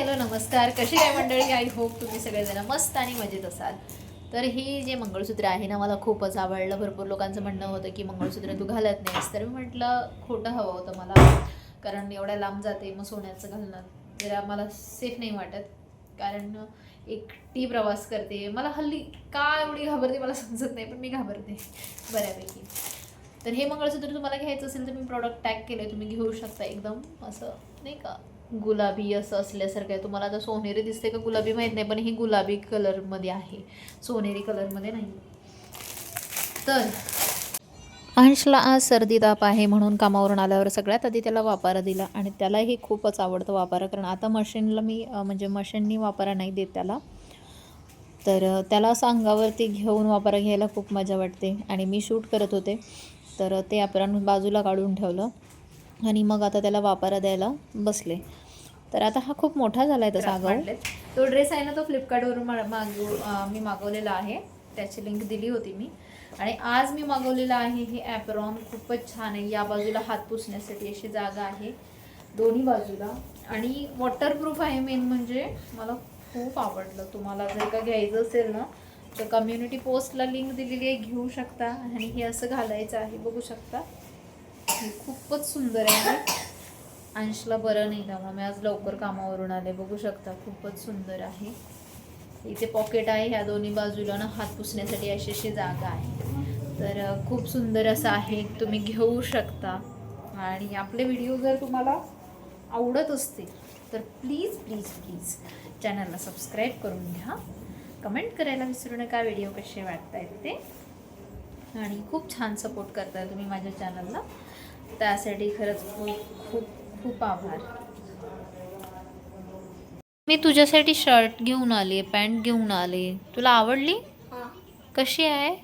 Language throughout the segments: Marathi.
हॅलो नमस्कार, कशी काय मंडळी? आय होप तुम्ही सगळेजण मस्त आणि मजेत असाल. तर हे जे मंगळसूत्र आहे ना, मला खूपच आवडलं. भरपूर लोकांचं म्हणणं होतं की मंगळसूत्र तू घालत नाहीस, तर मी म्हटलं खोटं हवं होतं मला, कारण एवढ्या लांब जाते, मग सोन्याचं घालणं जरा मला सेफ नाही वाटत. कारण एकटी प्रवास करते, मला हल्ली का एवढी घाबरते मला समजत नाही, पण मी घाबरते बऱ्यापैकी. तर हे मंगळसूत्र तुम्हाला घ्यायचं असेल तर मी प्रॉडक्ट टॅग केलं, तुम्ही घेऊ शकता. एकदम असं नाही का गुलाबी असं असल्यासारखं आहे. तुम्हाला आता सोनेरी दिसते का गुलाबी माहीत नाही, पण ही गुलाबी कलरमध्ये आहे, सोनेरी कलरमध्ये नाही. तर अंशला आज सर्दी ताप आहे म्हणून कामावरून आल्यावर सगळ्यात आधी त्याला वापारा दिला, आणि त्यालाही खूपच आवडतं वापारा. कारण आता मशीनला मी म्हणजे मशीननी वापारा नाही देत त्याला, तर त्याला असं अंगावरती घेऊन वापारा घ्यायला खूप मजा वाटते. आणि मी शूट करत होते, तर ते आपण बाजूला काढून ठेवलं आणि मग आता त्याला वापारा द्यायला बसले. तर आता हा खूप मोठा झाला आहे तसा आगाऊ. तो ड्रेस आहे ना, तो फ्लिपकार्टवरून मी मागवलेला आहे, त्याची लिंक दिली होती मी. आणि आज मी मागवलेलं आहे हे ॲप्रॉन. खूपच छान आहे. या बाजूला हात पुसण्यासाठी अशी जागा आहे दोन्ही बाजूला, आणि वॉटरप्रूफ आहे. मेन म्हणजे मला खूप आवडलं. तुम्हाला जर का घ्यायचं असेल ना, तर कम्युनिटी पोस्टला लिंक दिलेली आहे, घेऊ शकता. आणि हे असं घालायचं आहे, बघू शकता. हे खूपच सुंदर आहे. अंशला बरं नाही त्यामुळे मी आज लवकर कामावरून आले, बघू शकता. खूपच सुंदर आहे. इथे पॉकेट आहे, ह्या दोन्ही बाजूला ना हात पुसण्यासाठी अशी अशी जागा आहे. तर खूप सुंदर असं आहे, तुम्ही घेऊ शकता. आणि आपले व्हिडिओ जर तुम्हाला आवडत असतील तर प्लीज प्लीज प्लीज चॅनलला सबस्क्राईब करून घ्या. कमेंट करायला विसरू नका व्हिडिओ कसे वाटत आहेत ते. आणि खूप छान सपोर्ट करताय तुम्ही माझ्या चॅनलला, त्यासाठी खरंच खूप खूप खूप आभार. मी तुझ्यासाठी शर्ट घेऊन आले, पॅन्ट घेऊन आले. तुला आवडली? कशी आहे?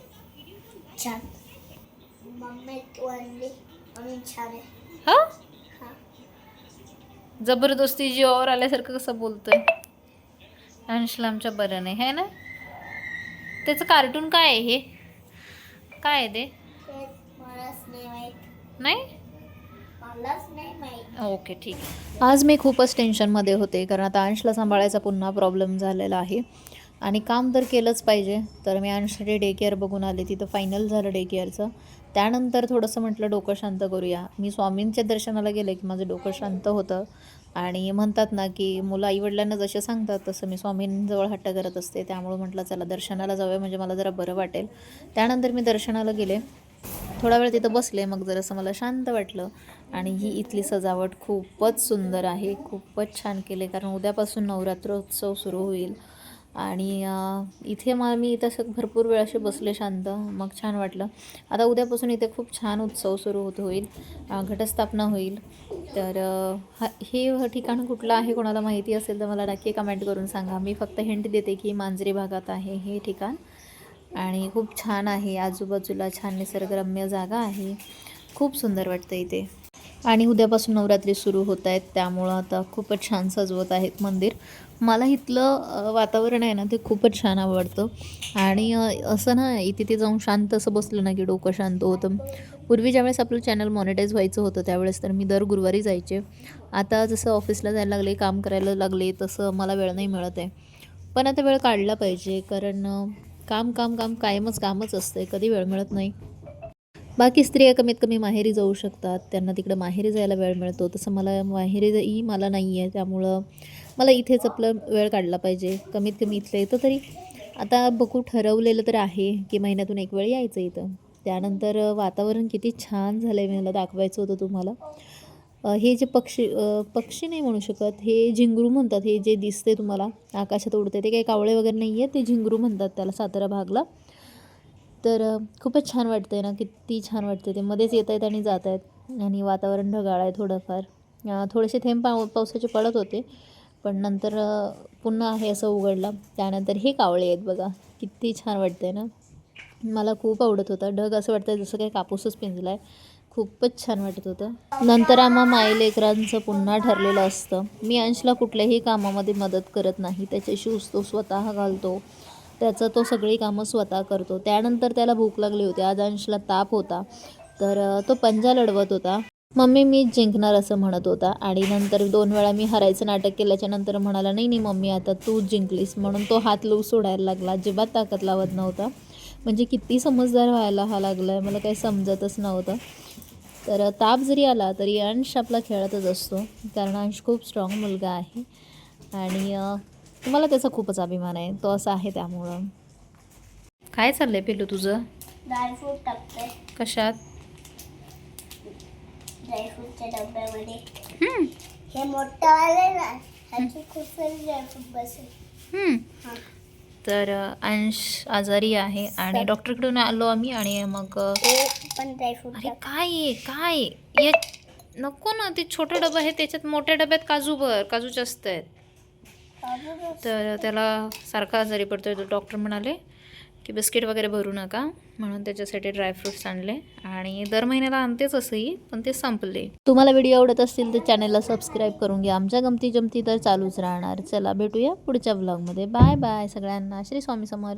छान. मम्मी वरली मम्मी छान आहे. हा, जबरदस्ती जीवावर आल्यासारखं कसं बोलतोय. अंशला आमच्या बरं नाही आहे ना. त्याचं कार्टून काय आहे? हे काय आहे ते? मलाच नाही माहीत. नाही, मलाच नाही माहीत. ओके ठीक आहे. आज मी खूपच टेन्शनमध्ये होते, कारण आता अंशला सांभाळायचा पुन्हा प्रॉब्लेम झालेला आहे. आणि काम तर केलंच पाहिजे. तर मी अंशसाठी डे केअर बघून आले, तिथं फायनल झालं डे केअरचं. त्यानंतर थोडंसं म्हटलं डोकं शांत करूया. मी स्वामींच्या दर्शनाला गेले की माझं डोकं शांत होतं. आणि म्हणतात ना की मुलं आईवडिलांना जसे सांगतात तसं मी स्वामींजवळ हट्ट करत असते. त्यामुळे म्हटलं चला दर्शनाला जाऊया, म्हणजे मला जरा बरं वाटेल. त्यानंतर मी दर्शनाला गेले, थोडा वेळ तिथं बसले, मग जरासं मला शांत वाटलं. आणि ही इथली सजावट खूपच सुंदर आहे, खूपच छान केले. कारण उद्यापासून नवरात्रोत्सव सुरू होईल. आणि इथे मी इथं भरपूर वेळ असे बसले शांत, मग छान वाटलं. आता उद्यापासून इथे खूप छान उत्सव सुरू होईल, घटस्थापना होईल. तर हे ठिकाण कुठलं आहे, कोणाला माहिती असेल तर मला नक्की कमेंट करून सांगा. मी फक्त हिंट देते की मांजरी भागात आहे हे ठिकाण. आणि खूप छान आहे, आजूबाजूला छान निसर्गरम्य जागा आहे, खूप सुंदर वाटतं इथे. आणि उद्यापासून नवरात्री सुरू होत आहेत, त्यामुळं आता खूपच छान सजवत आहेत मंदिर. मला इथलं वातावरण आहे ना, ते खूपच छान आवडतं. आणि असं ना तिथे जाऊन शांत असं बसलं ना की डोकं शांत होतं. पूर्वी ज्यावेळेस आपलं चॅनल मॉनिटाईज व्हायचं होतं त्यावेळेस तर मी दर गुरुवारी जायचे. आता जसं ऑफिसला जायला लागले, काम करायला लागले, तसं मला वेळ नाही मिळत आहे. पण आता वेळ काढला पाहिजे, कारण काम काम काम कायमच कामच असतं, कधी वेळ मिळत नाही. बाकी स्त्रिया कमीत कमी माहेरी जाऊ शकतात, त्यांना तिकडं माहेरी जायला वेळ मिळतो. तसं मला माहेरी मला नाही आहे, त्यामुळं मला इथेच आपलं वेळ काढला पाहिजे. कमीत कमी इथलं येतं तरी आता बघू, ठरवलेलं तर आहे की महिन्यातून एक वेळ यायचं इथं. त्यानंतर वातावरण किती छान झालं आहे, मला दाखवायचं होतं तुम्हाला. हे जे पक्षी नाही म्हणू शकत, हे झिंगरू म्हणतात. हे जे दिसते तुम्हाला आकाशात उडते ते काही कावळे वगैरे नाही आहे, ते झिंगरू म्हणतात त्याला सातारा भागला. तर खूपच छान वाटतं आहे ना, किती छान वाटते ते. मध्येच येत आहेत आणि जात आहेत, आणि वातावरण ढगाळ आहे थोडंफार. थोडेसे थेंब पावसाचे पडत होते, पण नंतर पुन्हा आहे असं उघडला. त्यानंतर हे कावळे आहेत बघा, किती छान वाटतं आहे ना. मला खूप आवडत होतं. ढग असं वाटतं जसं काही कापूसच पिंजला आहे, खूपच छान वाटत होतं. नंतर आम्हा माईलेकरांचं पुन्हा ठरलेलं असतं. मी अंशला कुठल्याही कामामध्ये मदत करत नाही. त्याचे शूज तो स्वतः घालतो, त्याचं तो सगळी कामं स्वतः करतो. त्यानंतर त्याला भूक लागली होती. आज अंशला ताप होता, तर तो पंजा लढवत होता. मम्मी मीच जिंकणार असं म्हणत होता आणि नंतर 2 वेळा मी हरायचं नाटक केल्याच्या नंतर म्हणाला नाही नाही मम्मी आता तूच जिंकलीस म्हणून तो हात लूज सोडायला लागला. अजिबात ताकद लावत नव्हता. म्हणजे किती समजदार व्हायला हा लागला आहे मला काही समजतच नव्हतं. तर ताप जरी आला तरी अंश आपला खेळतच असतो कारण अंश खूप स्ट्रॉंग मुलगा आहे आणि मला त्याचा खूपच अभिमान आहे. तो असा आहे त्यामुळं. काय चाललंय पिलू तुझं? ड्रायफ्रूट टाकते कशात? ड्रायफ्रूटच्या डब्यामध्ये. हे मोठं आले ना ह्याची खूप सारी ड्रायफ्रूट बसेल. हां. तर अंश आजारी आहे आणि डॉक्टरकडून आलो आम्ही आणि मग हे पण ड्रायफ्रूट अरे काय आहे काय ये नको ना ते छोटा डबा आहे त्याच्यात मोठ्या डब्यात काजू काजू जास्त आहेत. तर त्याला सारखा आजारी पडतोय. तर डॉक्टर म्हणाले की बिस्किट वगैरे भरू नका म्हणून त्याच्यासाठी ड्रायफ्रूट्स आणले आणि दर महिन्याला आणतेच असंही पण ते संपले. तुम्हाला व्हिडिओ आवडत असतील तर चॅनलला सबस्क्राईब करून घ्या. आमच्या गमती जमती तर चालूच राहणार. चला भेटूया पुढच्या व्लॉगमध्ये. बाय बाय सगळ्यांना. श्री स्वामी समर्थ.